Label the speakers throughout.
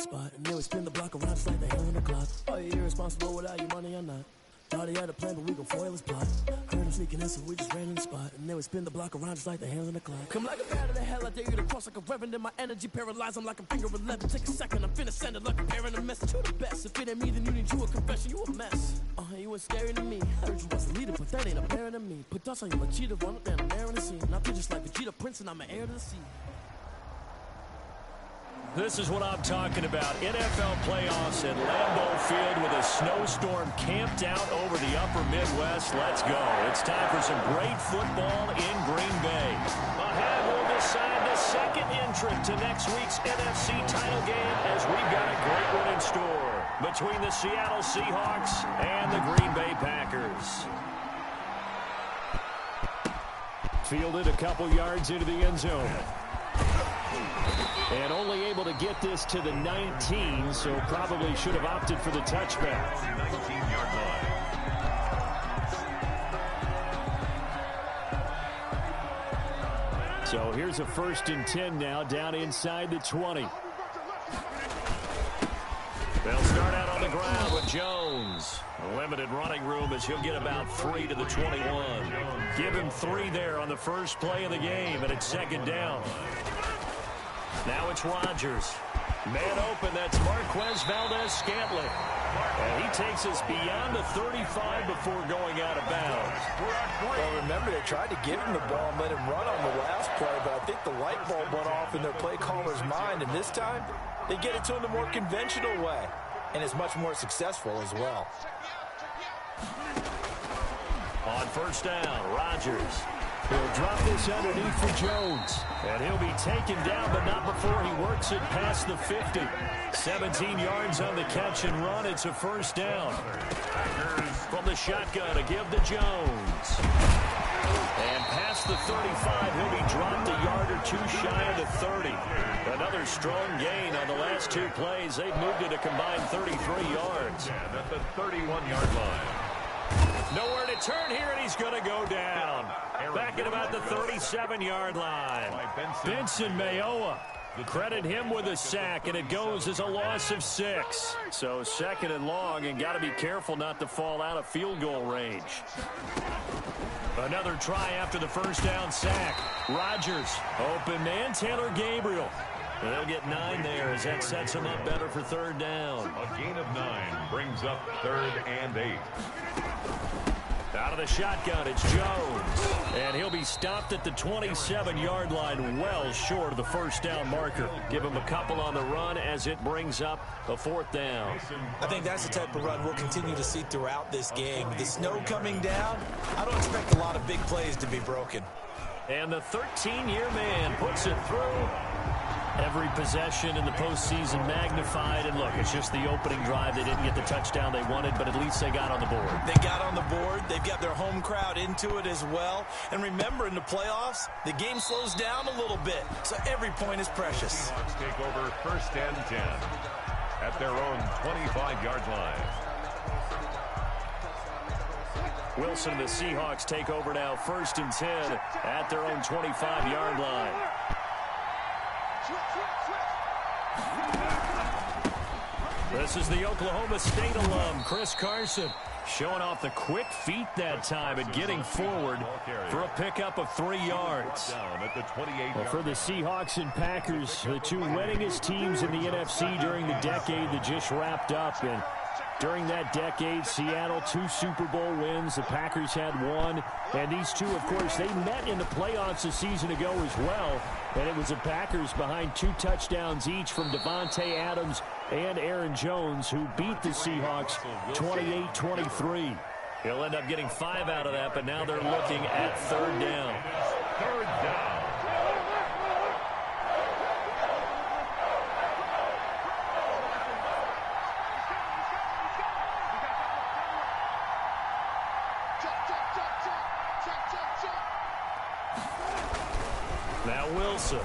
Speaker 1: spot. And they would spin the block around just like the hell in the clock. Are you irresponsible without your money or not? Thought he had a plan, but we gon' foil his plot. Heard him sneaking in, so we just ran in the spot. And they would spin the block around just like the hands on the clock. Come like a bat of the hell, I dare you to cross like a reverend. In my energy paralyzed, I'm like a finger 11. Take a second, I'm finna send it like a parent a message. You the best, if it ain't me, then you need you a confession. You a mess. You ain't scary to me. Heard you was a leader, but that ain't apparent to me. Put dust on you, a cheater, run up there, I'm airing the scene. I feel just like Vegeta Prince, and I'm an heir to the sea.
Speaker 2: This is what I'm talking about. NFL playoffs at Lambeau Field with a snowstorm camped out over the upper Midwest. Let's go. It's time for some great football in Green Bay. Ahead will decide the second entrant to next week's NFC title game as we've got a great one in store between the Seattle Seahawks and the Green Bay Packers. Fielded a couple yards into the end zone. And only able to get this to the 19, so probably should have opted for the touchback.
Speaker 3: 19-yard line.
Speaker 2: So here's a 1st and 10 now, down inside the 20. They'll start out on the ground with Jones. Limited running room as he'll get about 3 to the 21. Give him 3 there on the first play of the game, and it's 2nd down. Now it's Rodgers. Man open, that's Marquez Valdez-Scantling. And he takes us beyond the 35 before going out of bounds.
Speaker 4: Well, remember, they tried to give him the ball and let him run on the last play, but I think the light bulb went off in their play caller's mind, and this time they get it to him the more conventional way, and it's much more successful as well.
Speaker 2: On 1st down, Rodgers. He'll drop this underneath for Jones. And he'll be taken down, but not before he works it past the 50. 17 yards on the catch and run. It's a 1st down. From the shotgun to give to Jones. And past the 35, he'll be dropped a yard or 2 shy of the 30. Another strong gain on the last 2 plays. They've moved it a combined 33 yards.
Speaker 3: And at the 31-yard line.
Speaker 2: Nowhere to turn here, and he's going to go down. Back at about the 37-yard line. Benson Mayowa. Credit him with a sack, and it goes as a loss of 6. So 2nd and long, and got to be careful not to fall out of field goal range. Another try after the 1st down sack. Rodgers, open man, Taylor Gabriel. They'll get 9 there as that sets him up better for 3rd down.
Speaker 3: A gain of 9 brings up 3rd and 8.
Speaker 2: Out of the shotgun, it's Jones. And he'll be stopped at the 27-yard line, well short of the 1st down marker. Give him a couple on the run as it brings up a 4th down.
Speaker 4: I think that's the type of run we'll continue to see throughout this game. The snow coming down, I don't expect a lot of big plays to be broken.
Speaker 2: And the 13-year man puts it through. Every possession in the postseason magnified. And look, it's just the opening drive. They didn't get the touchdown they wanted, but at least they got on the board.
Speaker 4: They got on the board. They've got their home crowd into it as well. And remember, in the playoffs, the game slows down a little bit, so every point is precious.
Speaker 3: Seahawks take over 1st and 10 at their own 25-yard line.
Speaker 2: Wilson and the Seahawks take over now 1st and 10 at their own 25-yard line. This is the Oklahoma State alum, Chris Carson, showing off the quick feet that time and getting forward for a pickup of 3 yards.
Speaker 3: Well,
Speaker 2: for the Seahawks and Packers, the 2 winningest teams in the NFC during the decade that just wrapped up. And during that decade, Seattle 2 Super Bowl wins. The Packers had 1. And these 2, of course, they met in the playoffs a season ago as well. And it was the Packers behind 2 touchdowns each from Devontae Adams and Aaron Jones, who beat the Seahawks 28-23. He'll end up getting 5 out of that, but now they're looking at 3rd down.
Speaker 3: 3rd down.
Speaker 2: Now Wilson.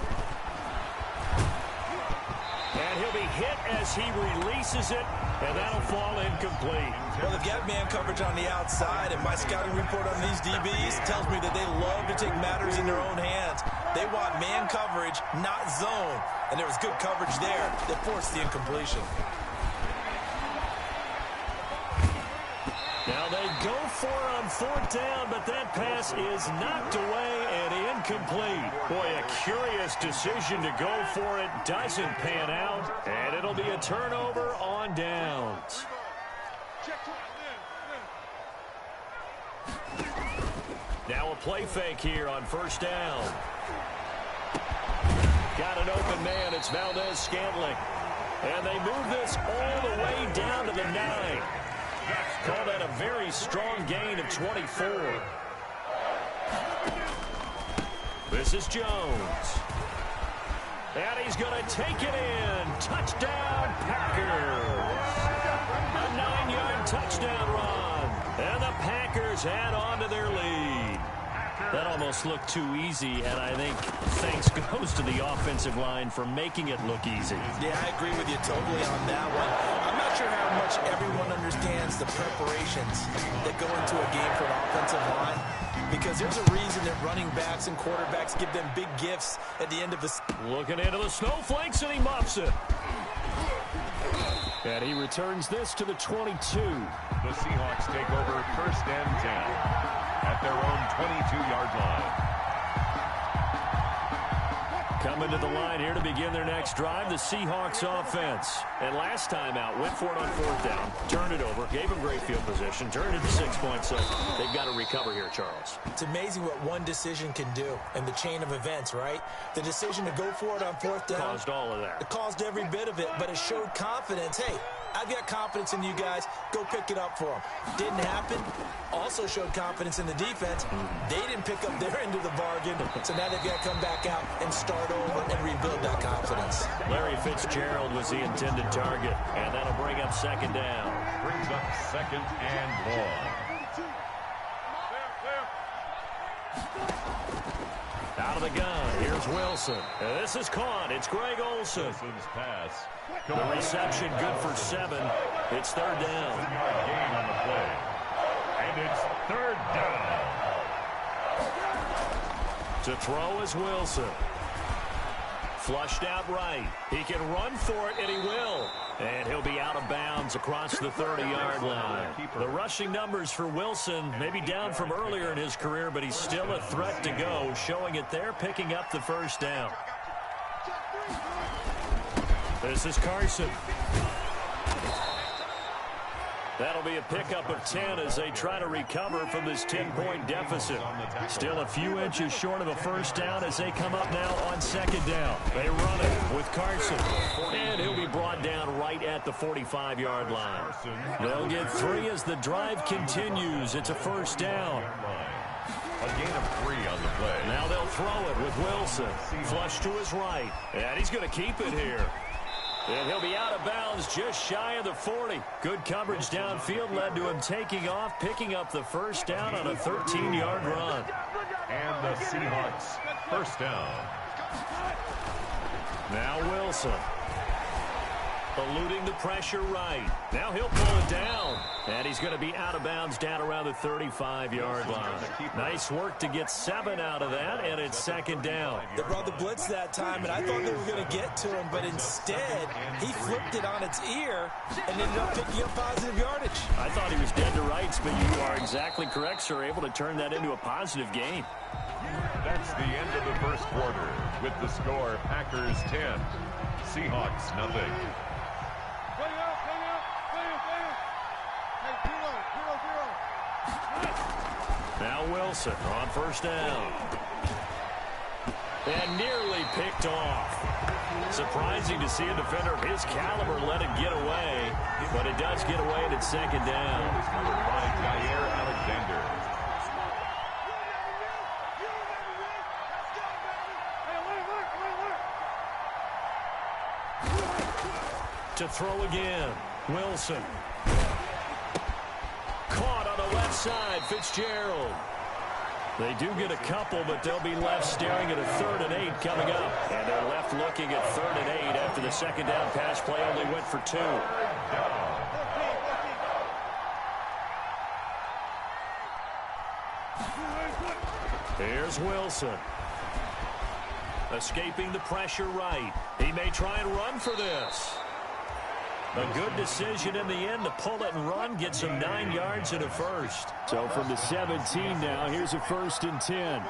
Speaker 2: And he'll be hit as he releases it, and that'll fall incomplete.
Speaker 4: Well, they've got man coverage on the outside, and my scouting report on these DBs tells me that they love to take matters in their own hands. They want man coverage, not zone. And there was good coverage there that forced the incompletion.
Speaker 2: Now they go for it on fourth down, but that pass is knocked away and incomplete. Boy, a curious decision to go for it. Doesn't pan out, and it'll be a turnover on downs. Now a play fake here on first down. Got an open man. It's Valdez-Scantling. And they move this all the way down to the 9. Call that a very strong gain of 24. This is Jones. And he's going to take it in. Touchdown, Packers. A 9-yard touchdown run. And the Packers add on to their lead. That almost looked too easy, and I think thanks goes to the offensive line for making it look easy.
Speaker 4: Yeah, I agree with you totally on that one. I'm not sure how much everyone understands the preparations that go into a game for an offensive line, because there's a reason that running backs and quarterbacks give them big gifts at the end of the...
Speaker 2: Looking into the snowflakes, and he muffs it. And he returns this to the 22.
Speaker 3: The Seahawks take over first and 10 at their own 22-yard line.
Speaker 2: Coming to the line here to begin their next drive, the Seahawks offense. And last time out, went for it on fourth down, turned it over, gave them great field position, turned it to 6 points, so they've got to recover here, Charles.
Speaker 4: It's amazing what one decision can do in the chain of events, right? The decision to go for it on fourth down.
Speaker 2: Caused all of that.
Speaker 4: It caused every bit of it, but it showed confidence. Hey, I've got confidence in you guys. Go pick it up for them. Didn't happen. Also showed confidence in the defense. They didn't pick up their end of the bargain, so now they've got to come back out and start over and rebuild that confidence.
Speaker 2: Larry Fitzgerald was the intended target, and that'll bring up second down.
Speaker 3: Brings up second and long.
Speaker 2: Out of the gun, here's Wilson. This is caught. It's Greg Olsen.
Speaker 3: Wilson's pass.
Speaker 2: The reception good for 7. It's third down.
Speaker 3: Gain on the play. And it's third down.
Speaker 2: To throw is Wilson. Flushed out right. He can run for it, and he will. And he'll be out of bounds across the 30-yard line. The rushing numbers for Wilson may be down from earlier in his career, but he's still a threat to go, showing it there, picking up the first down. This is Carson. That'll be a pickup of 10 as they try to recover from this 10-point deficit. Still a few inches short of a first down as they come up now on second down. They run it with Carson. And he'll be brought down right at the 45-yard line. They'll get 3 as the drive continues. It's a first down.
Speaker 3: A gain of 3 on the play.
Speaker 2: Now they'll throw it with Wilson. Flush to his right. And he's going to keep it here. And he'll be out of bounds just shy of the 40. Good coverage downfield led to him taking off, picking up the first down on a 13-yard run.
Speaker 3: And the Seahawks first down.
Speaker 2: Now Wilson. Eluding the pressure right. Now he'll pull it down. And he's going to be out of bounds down around the 35-yard line. Nice work to get 7 out of that, and it's second down.
Speaker 4: They brought the blitz that time, and I thought they were going to get to him, but instead, he flipped it on its ear and ended up picking up positive yardage.
Speaker 2: I thought he was dead to rights, but you are exactly correct, sir, able to turn that into a positive gain.
Speaker 3: That's the end of the first quarter with the score Packers 10, Seahawks nothing.
Speaker 2: Now Wilson on first down. And nearly picked off. Surprising to see a defender of his caliber let it get away, but it does get away and it's second down.
Speaker 3: By Jair Alexander.
Speaker 2: To throw again, Wilson. Caught on the left side, Fitzgerald. They do get a couple, but they'll be left staring at a 3rd and 8 coming up. And they're left looking at 3rd and 8 after the second down pass play only went for 2. Here's Wilson. Escaping the pressure right. He may try and run for this. A good decision in the end to pull it and run. Gets him 9 yards and a first.
Speaker 5: So from the 17 now, here's a 1st and 10.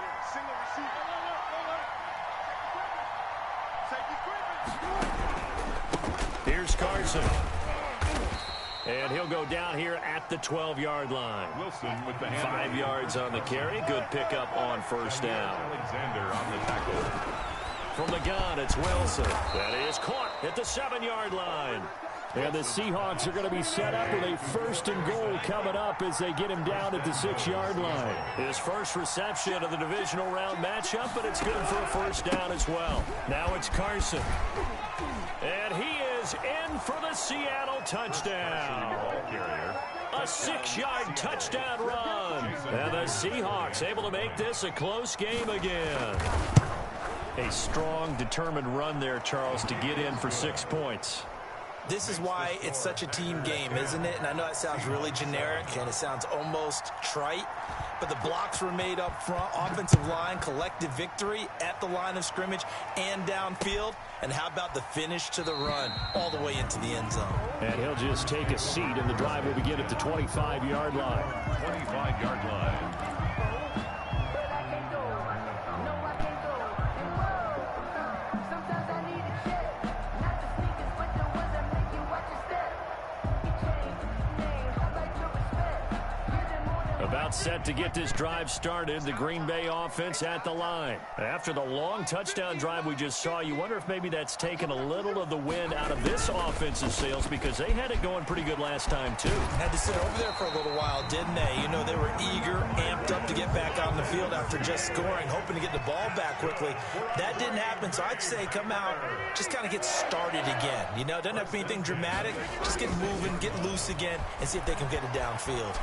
Speaker 2: Here's Carson. And he'll go down here at the 12-yard line.
Speaker 3: Wilson with the
Speaker 2: 5 yards on the carry. Good pickup on first down.
Speaker 3: Alexander on the tackle.
Speaker 2: From the gun, it's Wilson. That is caught at the 7-yard line.
Speaker 5: And the Seahawks are going to be set up with a 1st and goal coming up as they get him down at the 6-yard line.
Speaker 2: His first reception of the divisional round matchup, but it's good for a first down as well. Now it's Carson. And he is in for the Seattle touchdown. A 6-yard touchdown run. And the Seahawks able to make this a close game again. A strong, determined run there, Charles, to get in for 6 points.
Speaker 4: This is why it's such a team game, isn't it? And I know it sounds really generic and it sounds almost trite, but the blocks were made up front, offensive line, collective victory at the line of scrimmage and downfield. And how about the finish to the run all the way into the end zone?
Speaker 5: And he'll just take a seat, and the drive will begin at the 25-yard line.
Speaker 3: 25-yard line.
Speaker 2: About set to get this drive started, the Green Bay offense at the line. After the long touchdown drive we just saw, you wonder if maybe that's taken a little of the wind out of this offensive sails, because they had it going pretty good last time too.
Speaker 4: Had to sit over there for a little while, didn't they? You know, they were eager, amped up to get back on the field after just scoring, hoping to get the ball back quickly. That didn't happen, so I'd say come out, just kind of get started again. You know, it doesn't have to be anything dramatic. Just get moving, get loose again, and see if they can get it downfield.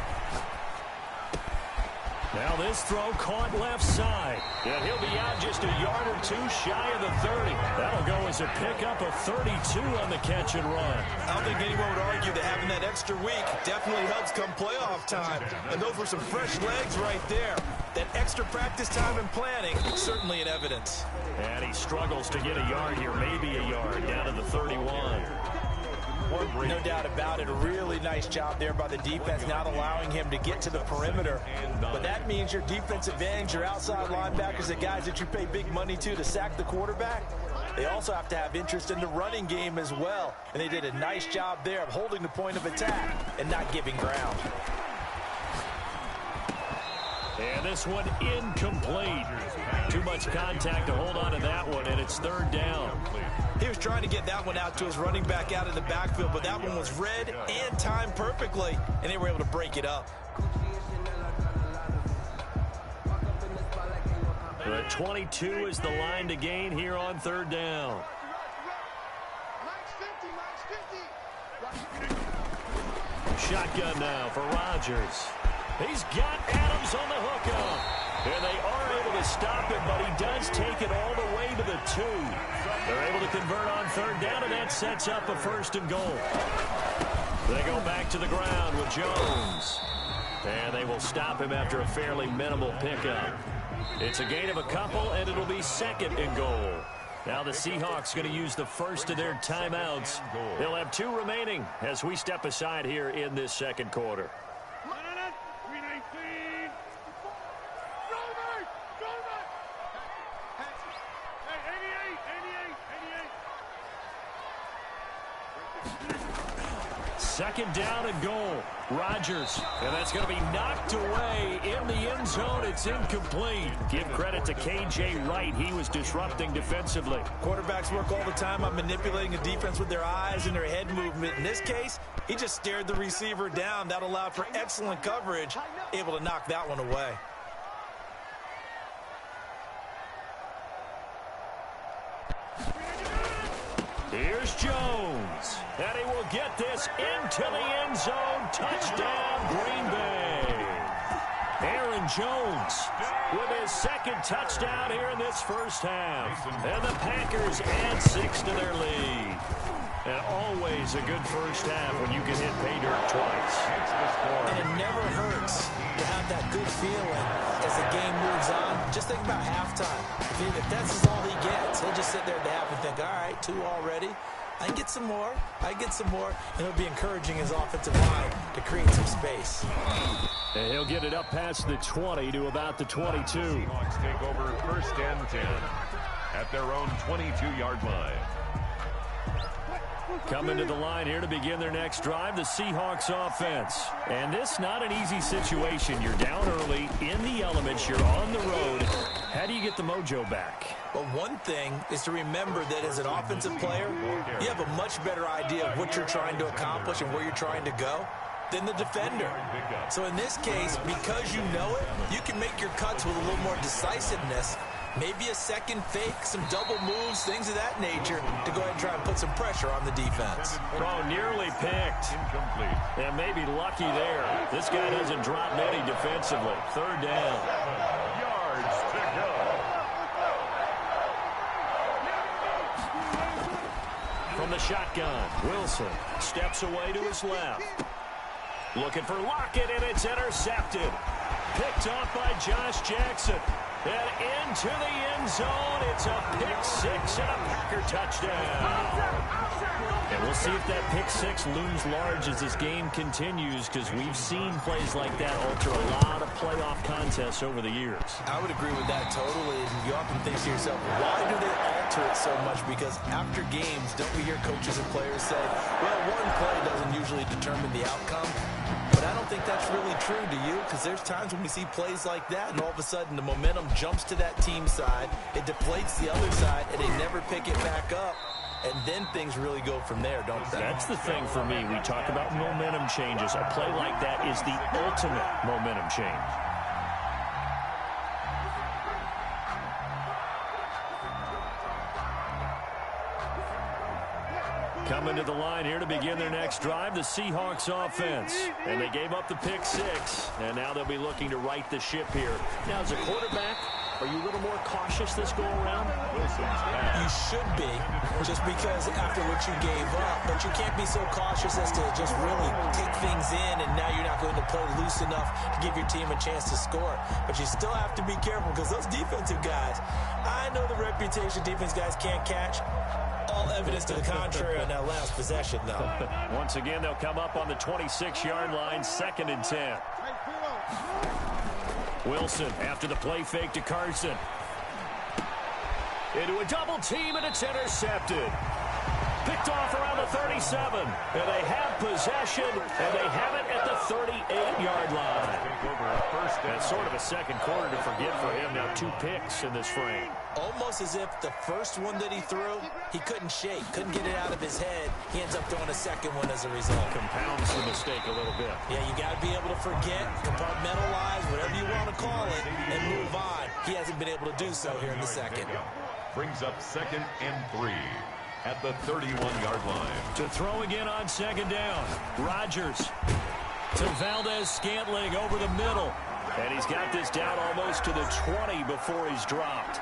Speaker 2: Now this throw caught left side. And he'll be out just a yard or two shy of the 30. That'll go as a pickup of 32 on the catch and run.
Speaker 4: I don't think anyone would argue that having that extra week definitely helps come playoff time. And those were some fresh legs right there. That extra practice time and planning, certainly in evidence.
Speaker 2: And he struggles to get a yard here, maybe a yard, down to the 31.
Speaker 4: No doubt about it. A really nice job there by the defense, not allowing him to get to the perimeter. But that means your defensive ends, your outside linebackers, the guys that you pay big money to sack the quarterback, they also have to have interest in the running game as well. And they did a nice job there of holding the point of attack and not giving ground.
Speaker 2: And this one incomplete. Too much contact to hold on to that one, and it's 3rd down.
Speaker 4: He was trying to get that one out to his running back out of the backfield, but that one was read and timed perfectly, and they were able to break it up.
Speaker 2: The 22 is the line to gain here on 3rd down. Shotgun now for Rodgers. He's got Adams on the hookup. And they are able to stop him, but he does take it all the way to the 2. They're able to convert on 3rd down, and that sets up a 1st and goal. They go back to the ground with Jones. And they will stop him after a fairly minimal pickup. It's a gain of a couple, and it'll be 2nd and goal. Now the Seahawks going to use the first of their timeouts. They'll have 2 remaining as we step aside here in this 2nd quarter. Second down and goal. Rodgers. And that's going to be knocked away in the end zone. It's incomplete. Give credit to K.J. Wright. He was disrupting defensively.
Speaker 4: Quarterbacks work all the time on manipulating a defense with their eyes and their head movement. In this case, he just stared the receiver down. That allowed for excellent coverage. Able to knock that one away.
Speaker 2: Here's Jones. And he will get this into the end zone. Touchdown, Green Bay. Aaron Jones with his 2nd second touchdown here in this first half. And the Packers add 6 to their lead. And always a good first half when you can hit pay dirt twice.
Speaker 4: And it never hurts to have that good feeling as the game moves on. Just think about halftime. If that's all he gets, he'll just sit there at the half and think, all right, 2 already. I can get some more. And it'll be encouraging his offensive line to create some space.
Speaker 2: And he'll get it up past the 20 to about the 22.
Speaker 3: Seahawks take over first and 10 at their own 22-yard line.
Speaker 2: Coming to the line here to begin their next drive, the Seahawks offense. And this not an easy situation. You're down early, in the elements, you're on the road. How do you get the mojo back?
Speaker 4: Well, one thing is to remember that as an offensive player, you have a much better idea of what you're trying to accomplish and where you're trying to go than the defender. So in this case, because you know it, you can make your cuts with a little more decisiveness. Maybe a second fake, some double moves, things of that nature to go ahead and try and put some pressure on the defense.
Speaker 2: Oh, nearly picked.
Speaker 3: Incomplete.
Speaker 2: And maybe lucky there. This guy doesn't drop many defensively. Third down.
Speaker 3: 7 yards to go.
Speaker 2: From the shotgun, Wilson steps away to his left. Looking for Lockett, and it's intercepted. Picked off by Josh Jackson. And into the end zone. It's a pick 6 and a Packer touchdown. And we'll see if that pick 6 looms large as this game continues, because we've seen plays like that alter a lot of playoff contests over the years.
Speaker 4: I would agree with that totally. And you often think to yourself, why do they alter it so much? Because after games, don't we hear coaches and players say, well, one play doesn't usually determine the outcome? But I don't think that's really true, do you? Because there's times when we see plays like that, and all of a sudden the momentum jumps to that team side, it deflates the other side, and they never pick it back up. And then things really go from there, don't they?
Speaker 2: That's the thing for me. We talk about momentum changes. A play like that is the ultimate momentum change. Coming to the line here to begin their next drive, the Seahawks offense. And they gave up the pick 6, and now they'll be looking to right the ship here. Now, as a quarterback, are you a little more cautious this go around?
Speaker 4: You should be, just because after what you gave up. But you can't be so cautious as to just really take things in, and now you're not going to play loose enough to give your team a chance to score. But you still have to be careful, because those defensive guys, I know the reputation defense guys can't catch. All evidence to the contrary on that last possession, though.
Speaker 2: Once again, they'll come up on the 26-yard line, 2nd and 10. Wilson after the play fake to Carson. Into a double team, and it's intercepted. Picked off around the 37. And they have possession, and they have it at the 38-yard line. That's sort of a second quarter to forget for him. Now 2 picks in this frame.
Speaker 4: Almost as if the first one that he threw, he couldn't shake, couldn't get it out of his head. He ends up throwing a second one as a result.
Speaker 2: Compounds the mistake a little bit.
Speaker 4: Yeah, you got to be able to forget, compartmentalize, whatever you want to call it, and move on. He hasn't been able to do so here in the second.
Speaker 3: Brings up 2nd and 3 at the 31-yard line.
Speaker 2: To throw again on 2nd down. Rodgers to Valdez-Scantling over the middle. And he's got this down almost to the 20 before he's dropped.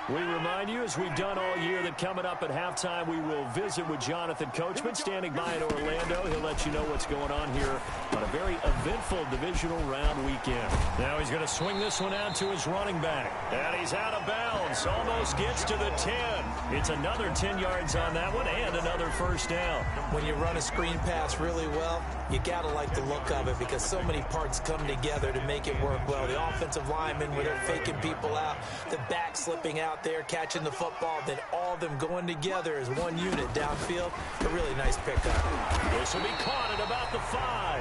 Speaker 2: We remind you, as we've done all year, that coming up at halftime, we will visit with Jonathan Coachman, standing by in Orlando. He'll let you know what's going on here on a very eventful divisional round weekend. Now he's going to swing this one out to his running back. And he's out of bounds. Almost gets to the 10. It's another 10 yards on that one and another first down.
Speaker 4: When you run a screen pass really well, you got to like the look of it, because so many parts come together to make it work well. The offensive linemen, where they're faking people out, the back slipping out there, catching the football, then all of them going together as one unit downfield. A really nice pickup.
Speaker 2: This will be caught at about the 5.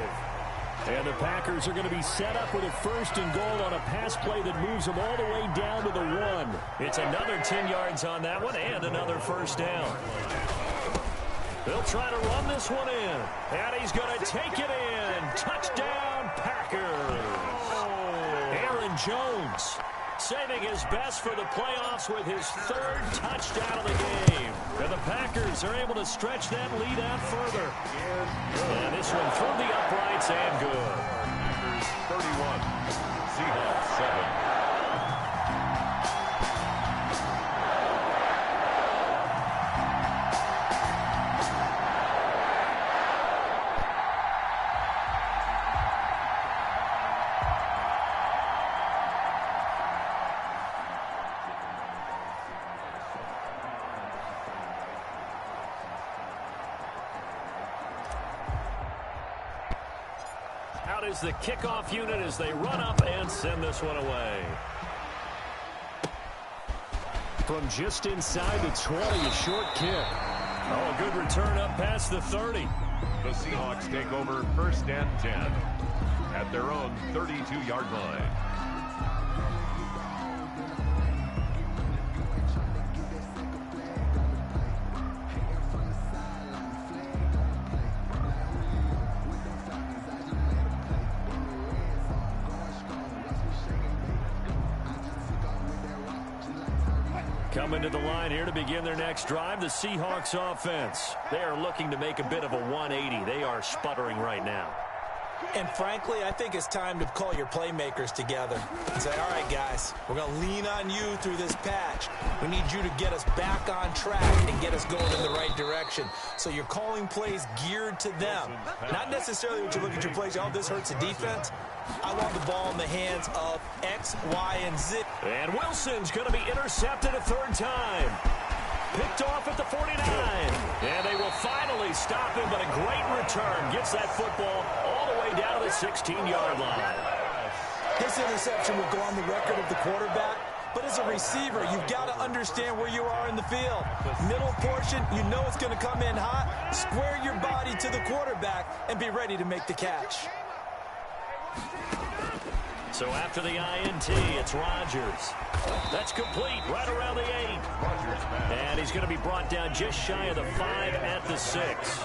Speaker 2: And the Packers are going to be set up with a 1st and goal on a pass play that moves them all the way down to the 1. It's another 10 yards on that one and another first down. They'll try to run this one in. And he's going to take it in. Touchdown, Packers. Aaron Jones saving his best for the playoffs with his 3rd touchdown of the game. And the Packers are able to stretch that lead out further. And this one through the uprights and good.
Speaker 3: Packers 31, Seahawks 7.
Speaker 2: Out is the kickoff unit as they run up and send this one away. From just inside the 20, a short kick. Oh, a good return up past the 30.
Speaker 3: The Seahawks take over first and 10 at their own 32-yard line.
Speaker 2: Coming to the line here to begin their next drive, the Seahawks offense. They are looking to make a bit of a 180. They are sputtering right now.
Speaker 4: And frankly, I think it's time to call your playmakers together and say, all right, guys, we're going to lean on you through this patch. We need you to get us back on track and get us going in the right direction. So you're calling plays geared to them. Not necessarily when you look at your plays, oh, this hurts the defense. I want the ball in the hands of X, Y, and Z.
Speaker 2: And Wilson's going to be intercepted a third time. Picked off at the 49. And they will finally stop him, but a great return. Gets that football all the way down to the 16-yard line.
Speaker 4: This interception will go on the record of the quarterback. But as a receiver, you've got to understand where you are in the field. Middle portion, you know it's going to come in hot. Square your body to the quarterback and be ready to make the catch.
Speaker 2: So after the INT, it's Rodgers. That's complete right around the 8. And he's going to be brought down just shy of the 5 at the 6.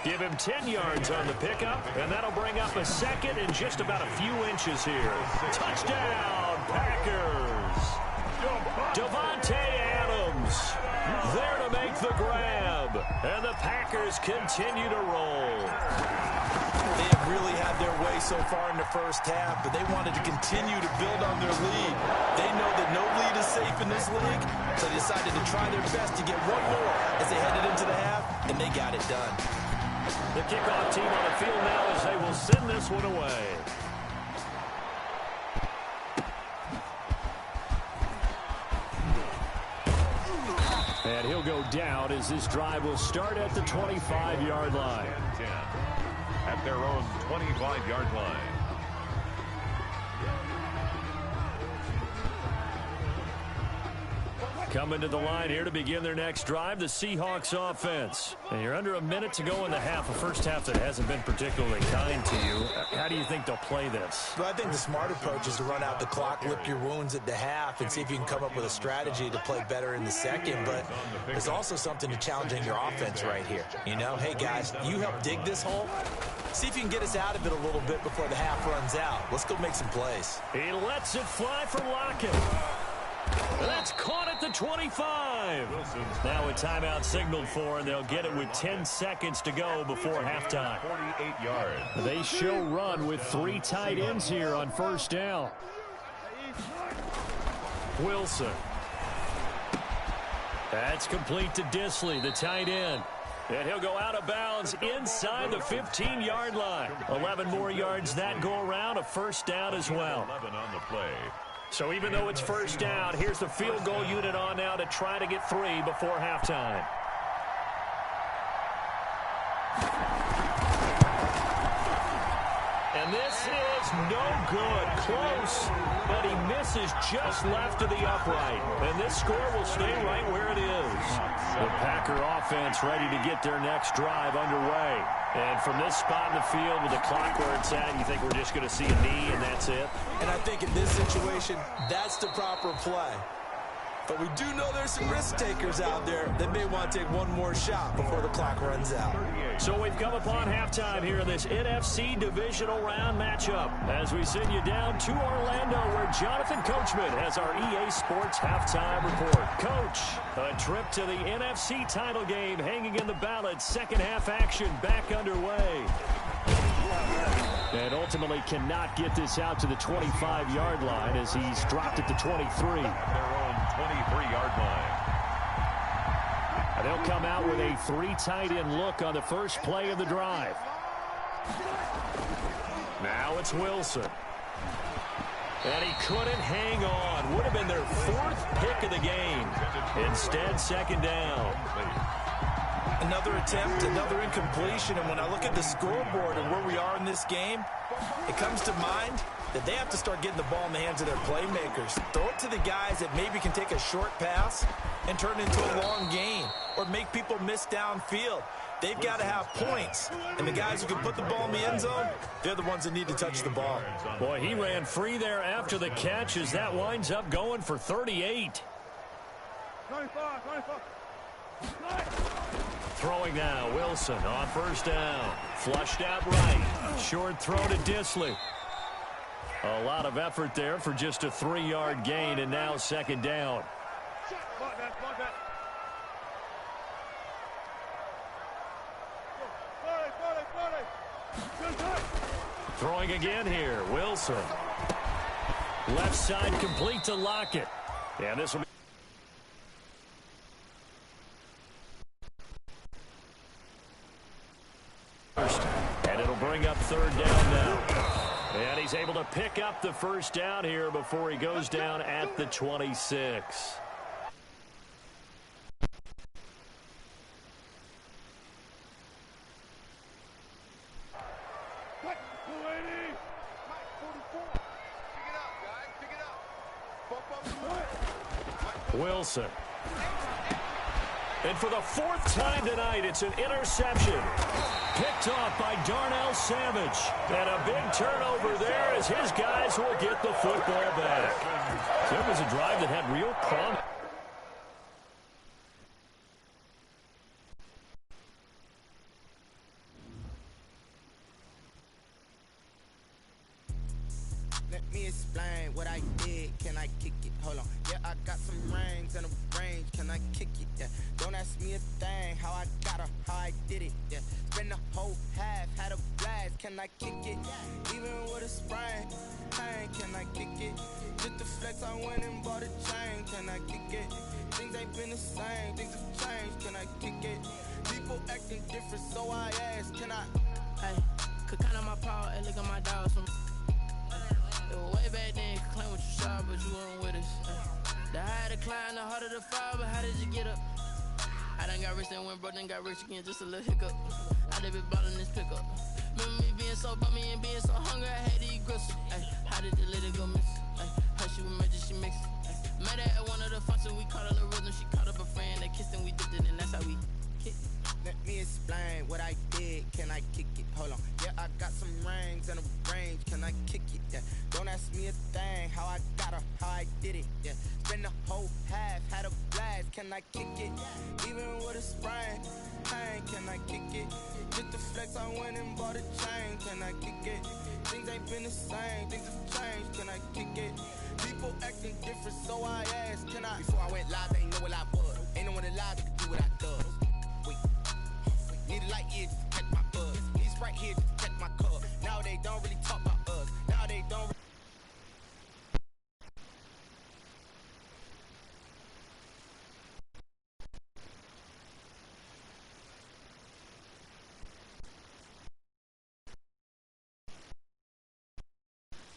Speaker 2: Give him 10 yards on the pickup, and that'll bring up a second and just about a few inches here. Touchdown, Packers. Davante Adams there to make the grab. And the Packers continue to roll.
Speaker 4: They have really had their way so far in the first half, but they wanted to continue to build on their lead. They know that no lead is safe in this league, so they decided to try their best to get one more as they headed into the half, and they got it done.
Speaker 2: The kickoff team on the field now as they will send this one away. And he'll go down as this drive will start at the 25-yard line.
Speaker 3: At their own 25-yard line.
Speaker 2: Coming to the line here to begin their next drive, the Seahawks offense. And you're under a minute to go in the half, a first half that hasn't been particularly kind to you. How do you think they'll play this?
Speaker 4: Well, I think the smart approach is to run out the clock, lick your wounds at the half, and see if you can come up with a strategy to play better in the second. But there's also something to challenging your offense right here. You know, hey, guys, you help dig this hole. See if you can get us out of it a little bit before the half runs out. Let's go make some plays.
Speaker 2: He lets it fly for Lockett. That's caught at the 25. Now a timeout signaled for, and they'll get it with 10 seconds to go before halftime.
Speaker 3: 48 yards.
Speaker 2: They show run with 3 tight ends here on first down. Wilson. That's complete to Disley, the tight end. And he'll go out of bounds inside the 15-yard line. 11 more yards that go around, a first down as well.
Speaker 3: 11 on the play.
Speaker 2: So even though it's first down, here's the field goal unit on now to try to get 3 before halftime. And this is no good. Close, but he misses just left of the upright. And this score will stay right where it is. The Packer offense ready to get their next drive underway. And from this spot in the field with the clock where it's at, you think we're just going to see a knee and that's it?
Speaker 4: And I think in this situation, that's the proper play. But we do know there's some risk takers out there that may want to take one more shot before the clock runs out.
Speaker 2: So we've come upon halftime here in this NFC divisional round matchup as we send you down to Orlando where Jonathan Coachman has our EA Sports halftime report. Coach, a trip to the NFC title game hanging in the balance. Second half action back underway. And ultimately cannot get this out to the 25-yard line as he's dropped at the 23.
Speaker 3: Their own 23-yard line.
Speaker 2: And they'll come out with a 3 tight end look on the first play of the drive. Now it's Wilson. And he couldn't hang on. Would have been their 4th pick of the game. Instead, second down.
Speaker 4: Another attempt, another incompletion, and when I look at the scoreboard and where we are in this game, it comes to mind that they have to start getting the ball in the hands of their playmakers. Throw it to the guys that maybe can take a short pass and turn it into a long gain or make people miss downfield. They've got to have points, and the guys who can put the ball in the end zone, they're the ones that need to touch the ball.
Speaker 2: Boy, he ran free there after the catch as that winds up going for 38.
Speaker 6: 25.
Speaker 2: Throwing now, Wilson on first down. Flushed out right. Short throw to Disley. A lot of effort there for just a 3-yard gain, and now second down. Throwing again here, Wilson. Left side complete to Lockett. And this will be first. And it'll bring up third down now. And he's able to pick up the first down here before he goes down at the 26. Wilson. And for the 4th time tonight, it's an interception. Picked off by Darnell Savage. And a big turnover there as his guys will get the football back. So it was a drive that had real promise.
Speaker 7: Let me explain what I did. Can I kick it? Hold on. Yeah, I got some rings and a range. Can I kick it? Yeah. Don't ask me a thing. How I got her, how I did it. Yeah. Spend the whole half, had a blast. Can I kick it? Even with a sprain. Pain, can I kick it? Just the flex, I went and bought a chain. Can I kick it? Things ain't been the same. Things have changed. Can I kick it? People acting different, so I asked. Can I?
Speaker 8: Hey, could count on my power and look at my dogs from. It was way back then, you could claim what you saw, but you weren't with us. The higher the climb, the harder the fall, but how did you get up? I done got rich and went broke, then got rich again, just a little hiccup. I done been ballin' this pickup. Remember me being so bummy and being so hungry, I had to eat gristle. How did the lady go miss? How she was magic, she mixed. Met her at one of the functions, we caught her the rhythm, she caught up a friend, they kissed and we dipped it, and that's how we kicked.
Speaker 7: Let me explain what I did. Can I kick it? Hold on. Yeah, I got some rings and a range. Can I kick it? Yeah. Don't ask me a thing. How I got her, how I did it. Yeah. Spend the whole half, had a blast. Can I kick it? Even with a sprain. Pain, can I kick it? Just the flex, I went and bought a chain. Can I kick it? Things ain't been the same. Things have changed. Can I kick it? People acting different, so I asked. Can I? Before I went live, they ain't know what I was. Ain't no one alive that could do what I does. Wait. Need a light here just to catch my buzz. Need Sprite here just